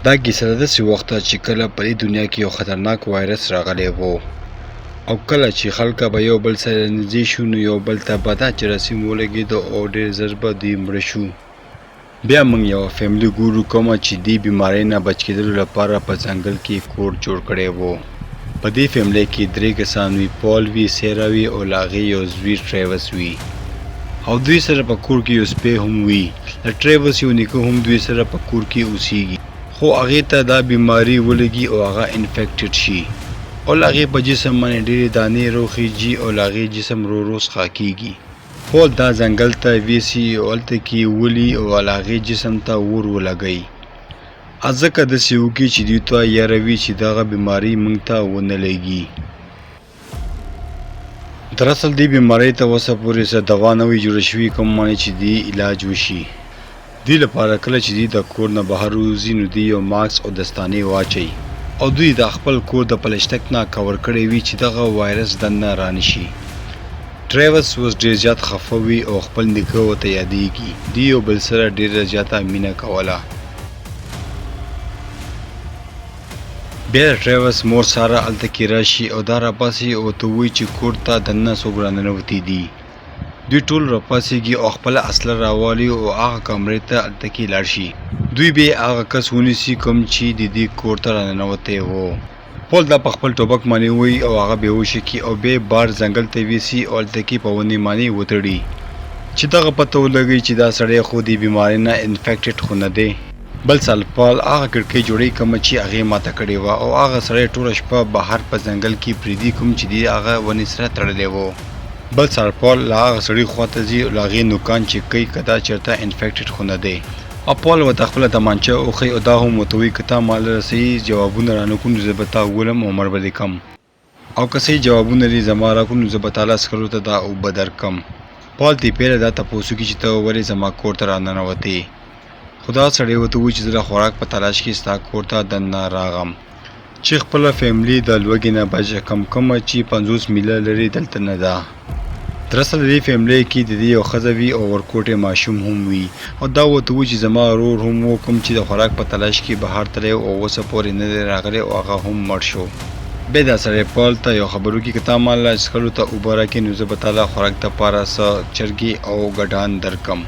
دا کیسه د داسې وخته چې کله په دې دنیا کې یو خطرناک وایرس راغلی و او کله چې خلک به یو بل سره نږدې شو نو یو بل ته به دا جراثیم ولګېده او ډېر ژر به دوی مړه شو. بیا موږ یو فیملي ګورو کومه چې دې بیمارۍ نه بچ کېدلو لپاره په ځنګل کې کور جوړ کړی و. په دې فیملي کې 3 کسان وي، پال وي، سیرا وي او له هغې یو زوی ټریوس وي او دوی سره په کور کې یو سپی هم وي. د ټریوس یو نیکه هم دوی سره په کور کې اوسیږي خو هغې ته دا بیماري ولګي او هغه انفیکټډ شي او له هغې په جسم باندې ډېرې دانې روخیږي او له هغې جسم ورو ورو څښا کېږي. پال دا ځنګل ته ویسي او هلته کې ولي او له هغې جسم ته اور ولګوي ځکه داسې وکړي چې دوی ته یاره وي چې دغه بیماري موږ ته ونه لګي. دراصل دې بیمارۍ ته اوسه پورې څه دوا نه وي جوړه شوې کوم باندې چې دې علاج وشي. دوی لپاره کله چې دوی د کور نه بهر وځي نو دوی یو ماسک او دستانې واچوي او دوی د خپل کور د پلسټک نه کور کړی وي چې دغه وایرس دننه رانشي. ټریوس اوس ډېر زیات خفه وي او خپل نیکه ورته یادېږي. دوی یو بل سره ډېره زیاته مینه کوله. بیا د ټریوس مور ساره هلته کې راشي او دا راپاسي او ورته وایي چې کور ته دننه څوک راننوتي دي. دوی ټول راپاسېږي او خپله اسله راوالي او هغه کمرې ته هلته کې لاړ شي. دوی بیا هغه کس ونیسي کوم چې د دې کور ته راننوتی و. پال دا په خپل ټوپک باندې وایي او هغه بېهوشه کړي او بیا بار ځنګل ته ویسي او هلته کې په ونې باندې وتړي چې دغه پته ولګوي چې دا سړی خو د بیمارۍ نه انفیکټډ خو نه دی. بل سال پال هغه کړکۍ جوړوي کومه چې هغې ماته کړې وه او هغه سړی ټوله شپه بهر په ځنګل کې پرېږدي کوم چې دی هغه ونې سره تړلی و. بل سال پال له هغه سړي خواته ځي او له هغې نوکان چیک کوي که دا چېرته انفیکټډ خو نه دی او پال ورته خپله تمانچه وښیي او دا هم ورته وایي که تا ما له صحیح جوابونه رانکړو نو زه به تا وولم او مړ به دې کم او که صحیح جوابونه دې زما راکړو نو زه به تا لسکرو ته دا اوبه درکړم. پال ترې پیله دا تپوس وکړي چې ته ولې زما کور ته راننوتې خو دا سړی ورته وایي چې زه د خوراک په تلاش کې ستا کور ته دننه راغم چې خپله فیملي د لوږې نه بچه کم کومه چې 50 میله لرې دلته نه ده. دراصل د دې فیملۍ کې د دې یو ښځه وي او ورکوټی ماشوم هم وي او دا ورته وایي چې زما ورور هم و کوم چې د خوراک په تلاش کې بهر تللی او اوسه پورې نه دی راغلی او هغه هم مړ شو. بیا دا سړی پال ته یو خبر وکړي که تا ما له څښلو ته اوبه راکړې نو زه به تا له خوراک دپاره څه چرګې او ګډان درکړم.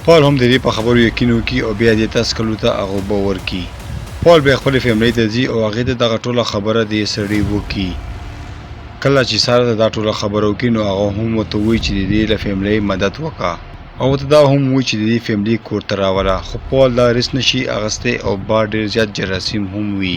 پال هم د دې په خبرو یقین وکړي او بیا دې ته څښلو ته هغه اوبه ورکړي. پال بیا خپلې فیملۍ ته ځي او هغې ته دغه ټوله خبره دې سړي وکړي. کله چې ساره ته دا ټوله خبره وکړي نو هغه هم ورته وایي چې د دې له فیملۍ مدد وکړه او ورته دا هم وایي چې د دې فیملي کور ته راوله خو پال دا ریسک نشي اخیستی او بار ډېر زیات جراثیم هم وي.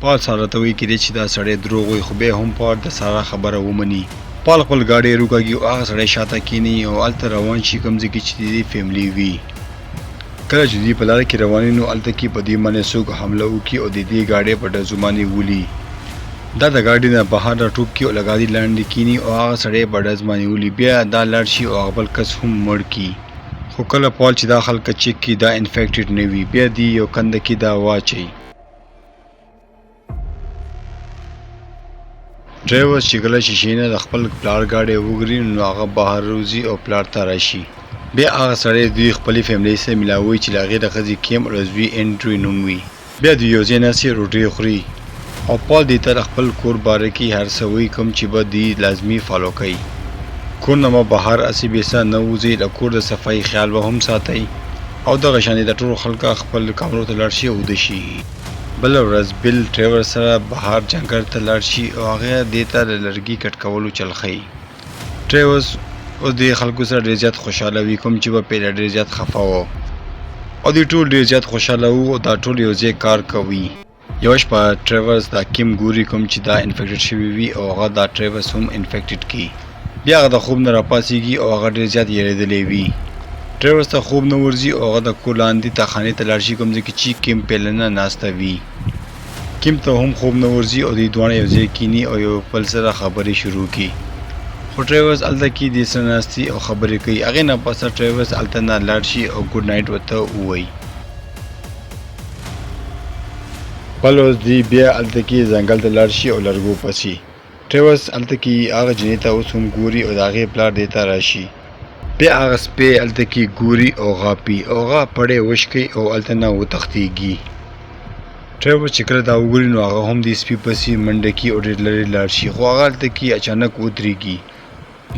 پال ساره ته وایي کېدای چې دا سړی دروغ وایي خو بیا هم پال د ساره خبره ومني. پال خپل ګاډی روکاږي او هغه سړی شاته کښېني او هلته روان شي کوم ځای کې چې د دې فیملي وي. کله چې دوی په لاره کې روان نو هلته کې په دوی باندې څوک حمله وکړي او د دې ګاډۍ په ډزو باندې ولي. دا د ګاډۍ نه بهر راټوپ کړي او له ګاډۍ لاندې کښېني او هغه سړی په ډز باندې ولي. بیا دا لاړ شي او هغه بل کس هم مړ کړي خو کله پال چې دا خلک چیک کړي دا انفیکټډ نه وي بیا دوی یو کنده کې دا واچوي. ډرایور چې کله شیشې نه د خپل پلار ګاډۍ وګوري نو هغه بهر وځي او پلار ته راشي. بیا هغه سړی دوی خپلې فیملۍ سره میلاوي چې له هغې د ښځې کیم او د زوی انډریو نوم وي. بیا دوی یو ځای ناستې روټۍ خوري او پال دې ته د خپل کور باره کې هر څه وایي کوم چې به دوی لازمي فالو کوي. کور نه به بهر هسې بېسه نه وځئ، د کور د صفایي خیال به هم ساتئ او دغه شانې د ټولو خلکو خپل کمرو ته لاړ شي او ویده شي. بله ورځ بیل ډرایور سره بهر جنګل ته لاړ شي او هغه دې ته د لرګي کټ کولو چل ښیي. ډرایور اوس دې خلکو سره ډېر زیات خوشحاله وي کوم چې به پیله ډېر زیات خفه و او دوی ټول ډېر زیات خوشحاله وو او دا ټول یو ځای کار کوي. یوه شپه ډرایورز دا کیم ګوري کوم چې دا انفیکټډ شوي وي او هغه دا ډرایورز هم انفیکټډ کړي. بیا هغه د خوب نه راپاڅېږي او هغه ډېر زیات یېرېدلی وي. ډرایورز ته خوب نه ورځي او هغه د کور لاندې تاخانې ته لاړ شي کوم ځای کې چې کیم پیلنه ناسته وي. کیم ته هم خوب نه ورځي او دوی دواړه یو ځای کښېني او یو بل سره خبرې شروع کړي. خو ډرایورز هلته کې دې سره ناستي او خبرې کوي. هغې نه پسه ډرایورز هلته نه لاړ شي او ګوډ نایټ ورته ووایي. بل ورځ دوی بیا هلته کې ځنګل ته لاړ شي او لرګو پسې. ټریورس هلته کې هغه جنۍ ته اوس هم ګوري او د هغې پلار دې ته راشي. بیا هغه سپی هلته کې ګوري او غاپي او هغه پړی وشکوي او هلته نه وتښتېږي. ټریورس چې کله دا وګوري نو هغه هم دې سپي پسې منډه کړي او ډېر لرې لاړ شي، خو هغه هلته کې اچانک ودرېږي.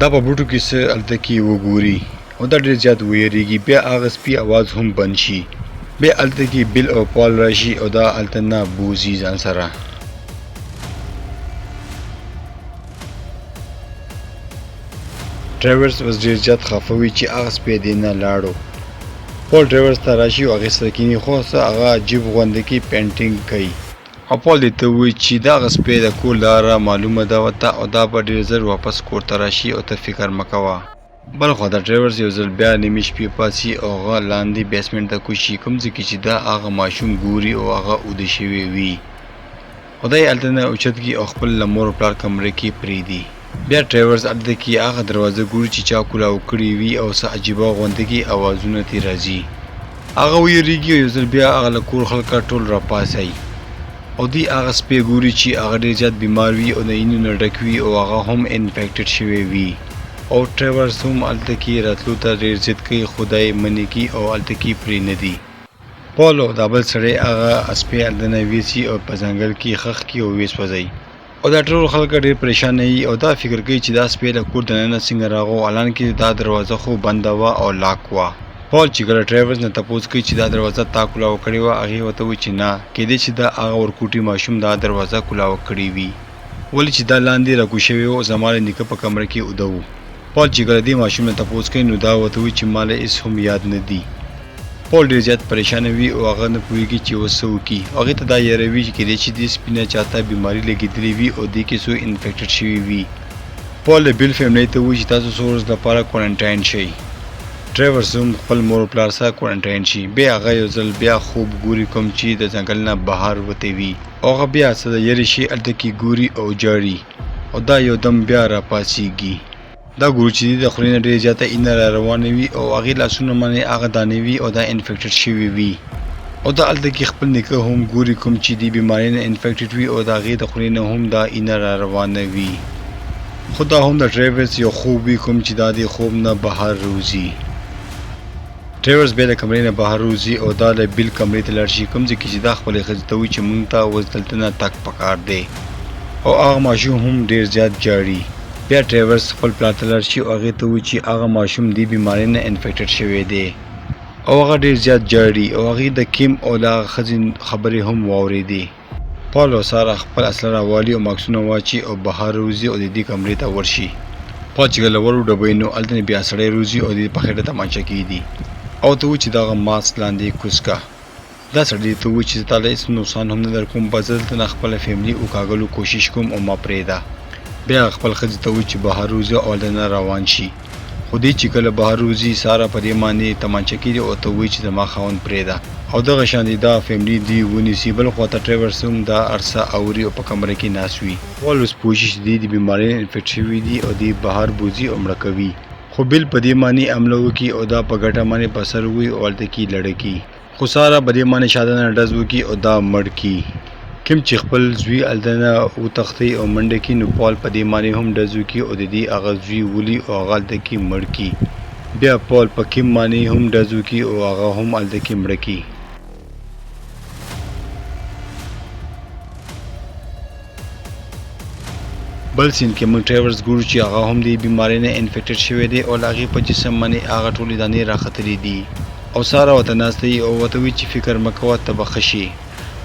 دا په بوټو کې څه هلته کې وګوري او دا ډېر زیات ویریږي. بیا هغه سپي اواز هم بند شي. بیا هلته کې بیل او پال راشي او دا هلته نه بوځي ځان سره. ټریورس اوس ډېر زیات خفه وي چې هغه سپی دې نه لاړو. پال ټریورس ته راشي او هغې سره کښېني، خو څه هغه عجیب غوندې کې پینټینګ کوي او پال دې ته وایي چې دغه سپی د کور لاره معلومه ده ورته او دا به ډېر ژر واپس کور ته راشي او ته فکر مه کوه. بل خوا ته ټریورس یو ځل بیا نیمې شپې پاڅي او هغه لاندې بیسمنټ ته کوشي، کوم ځای کې چې دا هغه ماشوم ګوري او هغه اوده شوی وي. خدای هلته نه اوچت کړي او خپل له مور او پلار کمرې کې پرېږدي. بیا ټریورس هلته کې هغه دروازه ګوري چې چا کولاو کړې وي او څه عجیبه غوندې کې اوازونه ترې راځي. هغه ویریږي او یو ځل بیا هغه له کور خلکه ټول راپاڅي او دوی هغه سپی ګوري چې هغه ډېر زیات بیمار وي او د اینو نه ډک وي او هغه هم انفیکټډ شوی وي. او ټریورس هم هلته کې راتلو ته ډېر ضد کوي، خو دی منې کوي او هلته کې پرېنږدي. پال او دا بل سړی هغه سپی هلته نه ویسي او په ځنګل کې خښ کړي او ویسوځي. او دا ټول خلک ډېر پریشانه وي او دا فکر کوي چې دا سپی له کور دننه څنګه راغو، حالانکې دا دروازه خو بنده وه او لاک وه. پال چې کله ټریورس نه تپوس کوي چې دا دروازه تا کولاو کړې وه، هغې ورته وایي چې نه، کیدای چې دا هغه ورکوټي ماشوم دا دروازه کولاو کړې وي، ولې چې دا لاندې راکوز شوی و، زما له نیکه په کمره کې اوده و. پال چې کله دې ماشوم نه تپوس کوي نو دا ورته وایي چې ما له هېڅ هم یاد نه دي. پال ډېر زیات پریشانه وي او هغه نه پوهېږي چې اوس څه وکړي. هغې ته دا یاره وي چې کیدای چې دې سپي نه چاته بیماري لګېدلې وي او دې کې څو انفیکټډ شوي وي. پال له بیل فیملۍ ته وایي چې تاسو څو ورځو لپاره کوارنټاین شئ. ټریورس هم خپل مور او پلار سره کوارنټاین شي. بیا هغه یو ځل بیا خوب ګوري کوم چې د ځنګل نه بهر وتی وي او هغه بیا څه د یرې شي هلته کې ګوري او جاړي او دا یو دم بیا راپاڅېږي. دا ګوري چې د خولې نه ډېره زیاته اینه را روانه وي او هغې لاسونه باندې هغه دانې وي او دا انفیکټډ شوي وي. او دا هلته کې خپل نیکه هم ګوري کوم چې د بیمارۍ نه انفیکټډ وي او د هغې د خولې نه هم دا اینه را روانه وي. خو دا هم د ټریورس یو خوب وي کوم چې دا د خوب نه بهر روځي. ټریورس بیا د کمرې نه بهر روځي او دا د بیل کمرې ته لاړ شي، کوم ځای کې چې دا خپلې ښځې ته وایي چې موږ ته اوس دلته نه تګ پکار دی او هغه ماشوم هم ډېر زیات جاړي. بیا ټریورس خپل پلار ته لاړ شي او هغې ته وایي چې هغه ماشوم دې بیمارۍ نه انفیکټډ شوی دی او هغه ډېر زیات جاړي او هغې د کیم او د هغه ښځې خبرې هم واورېدې. پال او ساره خپل اسلحه راوالي او ماکسونه واچي او بهر روځي او د دې کمرې ته ورشي. پال چې کله ور وډبوي نو هلته نه بیا سړی روځي او د دې په خېټه تمانچه کېږدي او ته وایي چې دغه ماسک لاندې کوز که. دا سړی ته وایي چې زه تا له هېڅ نقصان هم نه در کوم، بس زه دلته نه خپله فیملي وکاږلو کوشش کوم او ما پرېږده. بیا خپل ښځې ته وایي چې بهر وځي او هلته نه روان شي. خو دې چې کله بهر وځي ساره په دې باندې تمانچه کېږي او ته وایي چې زما خاوند پرېږده او دغه شان دې دا فیملي دې ونیسي. بل خوا ته ټریورس هم دا ارڅه اوري او په کمره کې ناست وي. پال اوس پوه شي چې دې د بیمارۍ انفیکټ شوي دي او دې بهر بوځي او مړه کوي. خو بیل په دې باندې حمله وکړي او دا په ګټه باندې په سر ووي او هلته کې لړه کړي. خو ساره په دې باندې شاده نه ډز وکړي او دا مړ کړي. کوم چې خپل زوی هلته نه وتښتي او منډه کړي نو پال په دې باندې هم ډز وکړي او د دې هغه زوی ولي او هغه هلته کې مړ کړي. بیا پال په کیم باندې هم ډز وکړي او هغه هم هلته کې مړه کړي. بل سین کې موږ ټریورس ګورو چې هغه هم د بیمارۍ نه انفیکټډ شوی دی او له هغې په جسم باندې هغه ټولې دانې راختلي دي او ساره ورته ناسته وي او ورته وایي چې فکر مه کوه ته به ښه شي.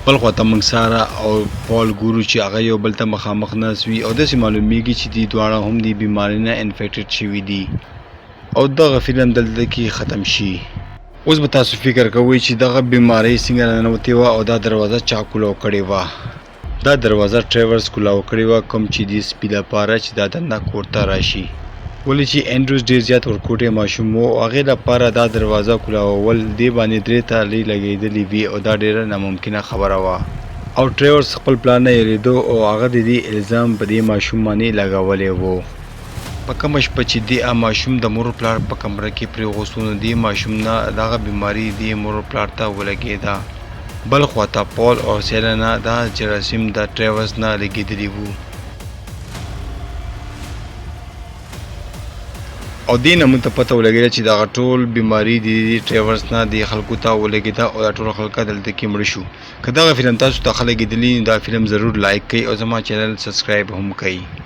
بل خوا ته موږ ساره او پال ګورو چې هغه یو بل ته مخامخ ناست وي او داسې معلومیږي چې دوی دواړه هم د بیمارۍ نه انفیکټډ شوي دي او دغه فلم دلته کې ختم شي. اوس به تاسو فکر کوئ چې دغه بیمارۍ څنګه راننوتې وه او دا دروازه چا کولاو کړې وه. دا دروازه ټریورس کولاو کړې وه کوم چې دې سپي لپاره چې دا دننه کور ته راشي، ولې چې انډروز ډېر زیات ورکوټی ماشوم و او هغې لپاره دا دروازه کولاول دې باندې 3 تالې لګېدلې وي او دا ډېره ناممکنه خبره وه او ټریورس خپل پلان نه یېرېدو او هغه د دې الزام په دې ماشوم باندې لګولی و. په کومه شپه چې دې ماشوم د مور پلار په کمره کې پرېغوستو نو دې ماشوم نه دغه بیماري دې مور پلار ته ولګېده. بل خوا ته پال او سیلنا دا جراثیم د ټریورس نه لګېدلي وو. او دې نه موږ ته پته ولګېده چې دغه ټول بیماري د ډرایورس نه د خلکو ته ولګېده او دا ټول خلک دلته کې مړه شو. که دغه فلم تاسو ته ښه لګېدلي دا فلم ضرور لایک کړئ او زما چینل سبسکرایب هم کړئ.